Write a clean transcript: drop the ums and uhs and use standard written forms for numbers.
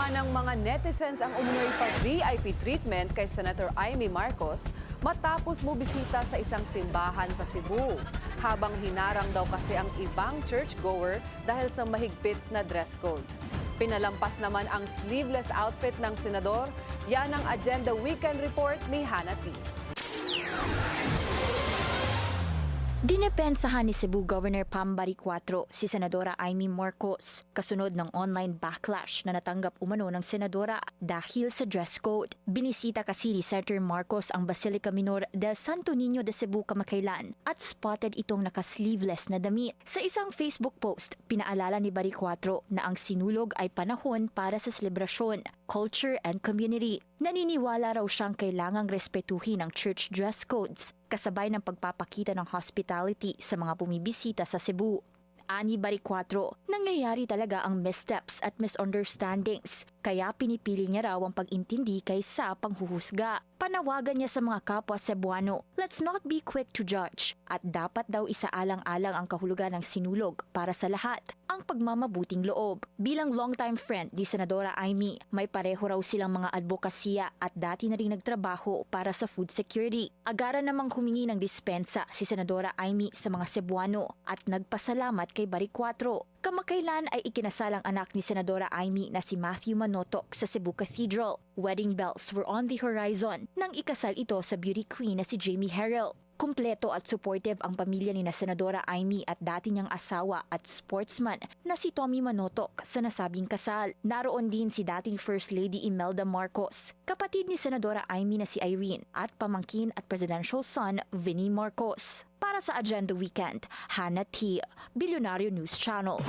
naman ng mga netizens ang umunoy pa-VIP treatment kay Senator Amy Marcos matapos bumibisita sa isang simbahan sa Cebu. Habang hinarang daw kasi ang ibang churchgoer dahil sa mahigpit na dress code. Pinalampas naman ang sleeveless outfit ng senador. Yan ang Agenda Weekend Report ni Hannah T. Dinepensahan ni Cebu Governor Pam Bariccuatro si Senadora Amy Marcos kasunod ng online backlash na natanggap umano ng senadora dahil sa dress code. Binisita kasi ni Senator Marcos ang Basilica Minor del Santo Niño de Cebu kamakailan at spotted itong naka-sleeveless na damit. Sa isang Facebook post, pinaalala ni Bariccuatro na ang sinulog ay panahon para sa selebrasyon, culture and community. Naniniwala raw siyang kailangang respetuhin ang church dress codes kasabay ng pagpapakita ng hospitality sa mga bumibisita sa Cebu. Ani Bariccuatro, nangyayari talaga ang missteps at misunderstandings, kaya pinipili niya raw ang pag-intindi kaysa panghuhusga. Panawagan niya sa mga kapwa Cebuano, let's not be quick to judge, at dapat daw isaalang-alang ang kahulugan ng sinulog para sa lahat, ang pagmamabuting loob. Bilang longtime friend di Senadora Amy, may pareho raw silang mga advokasya at dati na rin nagtrabaho para sa food security. Agaran namang humingi ng dispensa si Senadora Amy sa mga Cebuano at nagpasalamat kay Bariccuatro. Kamakailan ay ikinasalang anak ni Senadora Amy na si Matthew Manotoc sa Cebu Cathedral. Wedding bells were on the horizon nang ikasal ito sa beauty queen na si Jamie Harrell. Kumpleto at supportive ang pamilya ni na Senadora Amy at dati niyang asawa at sportsman na si Tommy Manotoc sa nasabing kasal. Naroon din si dating First Lady Imelda Marcos, kapatid ni Senadora Amy na si Irene at pamangkin at presidential son Vinnie Marcos. Para sa Agenda Weekend, Hannah T, Bilyonaryo News Channel.